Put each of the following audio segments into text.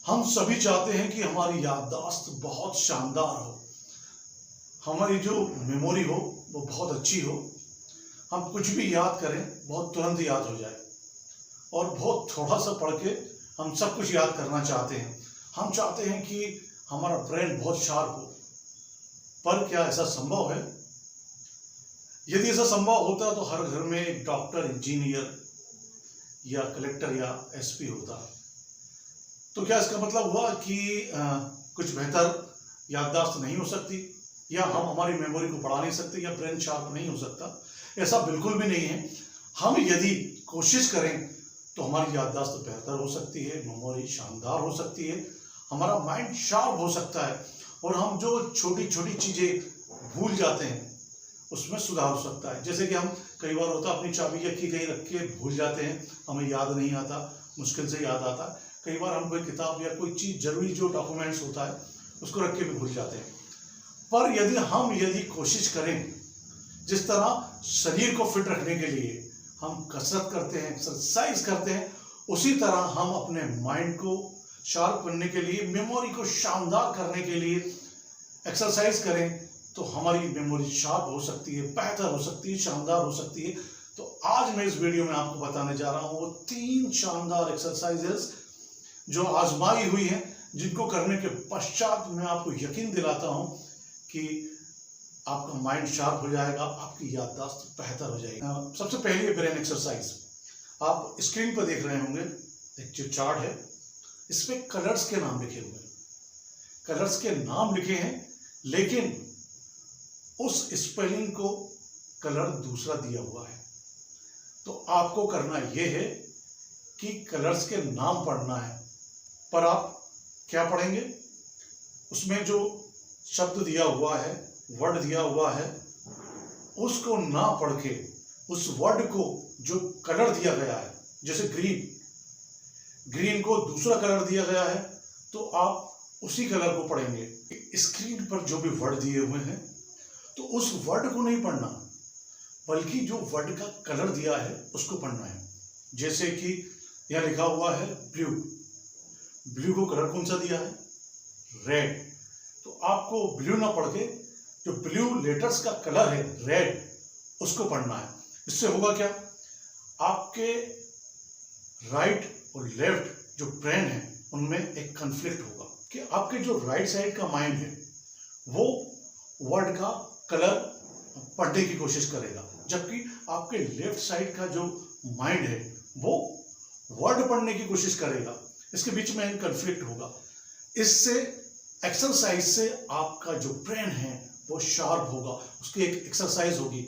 हम सभी चाहते हैं कि हमारी याददाश्त बहुत शानदार हो, हमारी जो मेमोरी हो वो बहुत अच्छी हो, हम कुछ भी याद करें बहुत तुरंत याद हो जाए और बहुत थोड़ा सा पढ़ के हम सब कुछ याद करना चाहते हैं। हम चाहते हैं कि हमारा ब्रेन बहुत शार्प हो, पर क्या ऐसा संभव है? यदि ऐसा संभव होता तो हर घर में एक डॉक्टर, इंजीनियर या कलेक्टर या एसपी होता। तो क्या इसका मतलब हुआ कि कुछ बेहतर याददाश्त नहीं हो सकती, या हम हमारी मेमोरी को बढ़ा नहीं सकते, या ब्रेन शार्प नहीं हो सकता? ऐसा बिल्कुल भी नहीं है। हम यदि कोशिश करें तो हमारी याददाश्त बेहतर हो सकती है, मेमोरी शानदार हो सकती है, हमारा माइंड शार्प हो सकता है और हम जो छोटी छोटी चीज़ें भूल जाते हैं उसमें सुधार हो सकता है। जैसे कि हम कई बार होता अपनी चाबी या की कहीं रख के भूल जाते हैं, हमें याद नहीं आता, मुश्किल से याद आता। कई बार हम कोई किताब या कोई चीज़ जरूरी जो डॉक्यूमेंट्स होता है उसको रख के भी भूल जाते हैं। पर यदि कोशिश करें, जिस तरह शरीर को फिट रखने के लिए हम कसरत करते हैं, एक्सरसाइज करते हैं, उसी तरह हम अपने माइंड को शार्प करने के लिए, मेमोरी को शानदार करने के लिए एक्सरसाइज करें तो हमारी मेमोरी शार्प हो सकती है, बेहतर हो सकती है, शानदार हो सकती है। तो आज मैं इस वीडियो में आपको बताने जा रहा हूँ वो 3 शानदार एक्सरसाइजेस जो आजमाई हुई हैं, जिनको करने के पश्चात मैं आपको यकीन दिलाता हूँ कि आपका माइंड शार्प हो जाएगा, आपकी याददाश्त बेहतर हो जाएगी। सबसे पहले ब्रेन एक्सरसाइज, आप स्क्रीन पर देख रहे होंगे एक जो चार्ट है, इसमें कलर्स के नाम लिखे हुए हैं। कलर्स के नाम लिखे हैं लेकिन उस स्पेलिंग को कलर दूसरा दिया हुआ है। तो आपको करना यह है कि कलर्स के नाम पढ़ना है, पर आप क्या पढ़ेंगे? उसमें जो शब्द दिया हुआ है, वर्ड दिया हुआ है, उसको ना पढ़ के उस वर्ड को जो कलर दिया गया है, जैसे ग्रीन को दूसरा कलर दिया गया है तो आप उसी कलर को पढ़ेंगे। स्क्रीन पर जो भी वर्ड दिए हुए हैं तो उस वर्ड को नहीं पढ़ना, बल्कि जो वर्ड का कलर दिया है उसको पढ़ना है। जैसे कि यह लिखा हुआ है ब्लू को कलर कौन सा दिया है? रेड। तो आपको ब्लू ना पढ़ के जो ब्लू लेटर्स का कलर है रेड, उसको पढ़ना है। इससे होगा क्या? आपके राइट और लेफ्ट जो ब्रेन है उनमें एक कन्फ्लिक्ट होगा कि आपके जो राइट साइड का माइंड है वो वर्ड का कलर पढ़ने की कोशिश करेगा, जबकि आपके लेफ्ट साइड का जो माइंड है वो वर्ड पढ़ने की कोशिश करेगा। इसके बीच में एक कन्फ्लिक्ट होगा। इससे एक्सरसाइज से आपका जो ब्रेन है वो शार्प होगा, उसकी एक एक्सरसाइज होगी।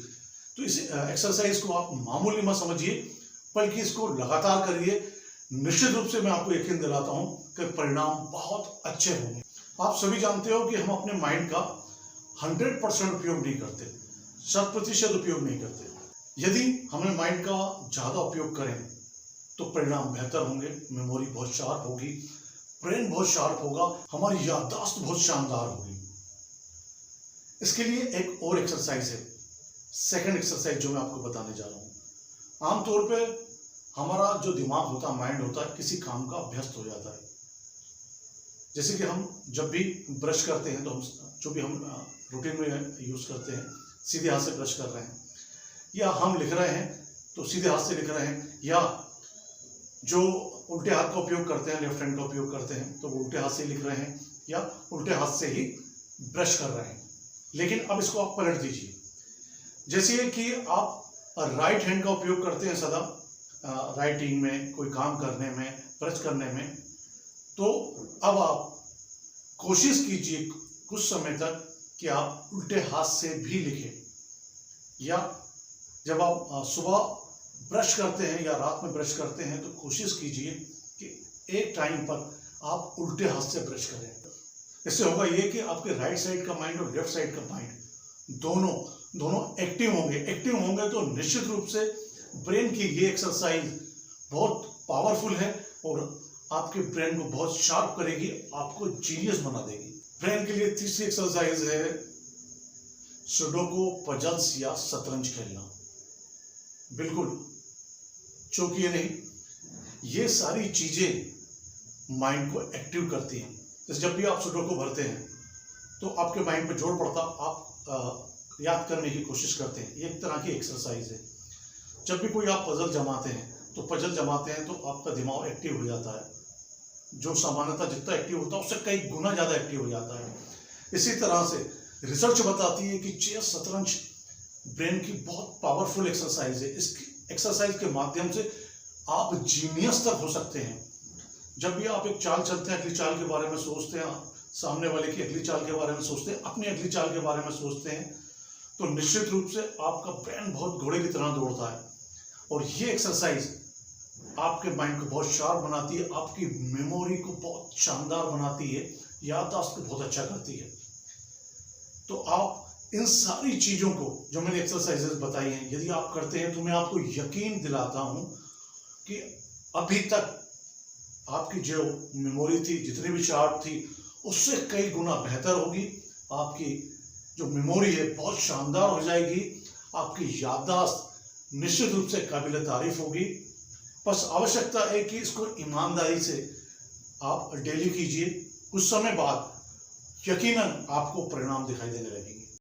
तो इस एक्सरसाइज को आप मामूली मत समझिए, बल्कि इसको लगातार करिए। निश्चित रूप से मैं आपको यकीन दिलाता हूं कि परिणाम बहुत अच्छे होंगे। आप सभी जानते हो कि हम अपने माइंड का 100% उपयोग नहीं करते, 100% उपयोग नहीं करते। यदि हमें माइंड का ज़्यादा उपयोग करें तो परिणाम बेहतर होंगे, मेमोरी बहुत शार्प होगी, ब्रेन बहुत शार्प होगा, हमारी याददाश्त बहुत शानदार होगी। इसके लिए एक और एक्सरसाइज है, सेकंड एक्सरसाइज जो मैं आपको बताने जा रहा हूँ। आमतौर पे हमारा जो दिमाग होता है, माइंड होता है, किसी काम का अभ्यस्त हो जाता है। जैसे कि हम जब भी ब्रश करते हैं तो जो भी हम रूटीन में यूज़ करते हैं, सीधे हाथ से ब्रश कर रहे हैं, या हम लिख रहे हैं तो सीधे हाथ से लिख रहे हैं, या जो उल्टे हाथ का उपयोग करते हैं, लेफ्ट हैंड का उपयोग करते हैं, तो वो उल्टे हाथ से लिख रहे हैं या उल्टे हाथ से ही ब्रश कर रहे हैं। लेकिन अब इसको आप पलट दीजिए। जैसे कि आप राइट हैंड का उपयोग करते हैं सदा राइटिंग में, कोई काम करने में, ब्रश करने में, तो अब आप कोशिश कीजिए कुछ समय तक कि आप उल्टे हाथ से भी लिखें, या जब आप सुबह ब्रश करते हैं या रात में ब्रश करते हैं तो कोशिश कीजिए कि एक टाइम पर आप उल्टे हाथ से ब्रश करें। इससे होगा ये कि आपके राइट साइड का माइंड और लेफ्ट साइड का माइंड दोनों एक्टिव होंगे तो निश्चित रूप से ब्रेन की ये एक्सरसाइज बहुत पावरफुल है और आपके ब्रेन को बहुत शार्प करेगी, आपको जीनियस बना देगी। ब्रेन के लिए तीसरी एक्सरसाइज है सुडोकू, पजल्स या शतरंज खेलना। बिल्कुल चौंकिए नहीं, ये सारी चीजें माइंड को एक्टिव करती हैं। जैसे जब भी आप सुडोकू भरते हैं तो आपके माइंड पे जोर पड़ता, आप याद करने की कोशिश करते हैं। ये एक तरह की एक्सरसाइज है। जब भी कोई आप पजल जमाते हैं तो आपका दिमाग एक्टिव हो जाता है, जो सामान्यतः जितना एक्टिव होता है उससे कई गुना ज़्यादा एक्टिव हो जाता है। इसी तरह से रिसर्च बताती है कि चेस शतरंज ब्रेन की बहुत पावरफुल एक्सरसाइज है। इस एक्सरसाइज के माध्यम से आप जीनियस तक हो सकते हैं। जब भी आप एक चाल चलते हैं, अगली चाल के बारे में सोचते हैं, सामने वाले की अगली चाल के बारे में सोचते हैं, अपनी अगली चाल के बारे में सोचते हैं, तो निश्चित रूप से आपका ब्रेन बहुत घोड़े की तरह दौड़ता है। और ये एक्सरसाइज आपके माइंड को बहुत शार्प बनाती है, आपकी मेमोरी को बहुत शानदार बनाती है, याददाश्त को बहुत अच्छा करती है। तो आप इन सारी चीज़ों को जो मैंने एक्सरसाइजेस बताई हैं, यदि आप करते हैं तो मैं आपको यकीन दिलाता हूं कि अभी तक आपकी जो मेमोरी थी, जितनी भी शार्प थी, उससे कई गुना बेहतर होगी। आपकी जो मेमोरी है बहुत शानदार हो जाएगी। आपकी याददाश्त निश्चित रूप से काबिल तारीफ होगी। बस आवश्यकता है कि इसको ईमानदारी से आप डेली कीजिए। कुछ समय बाद यकीनन आपको परिणाम दिखाई देने लगेंगे।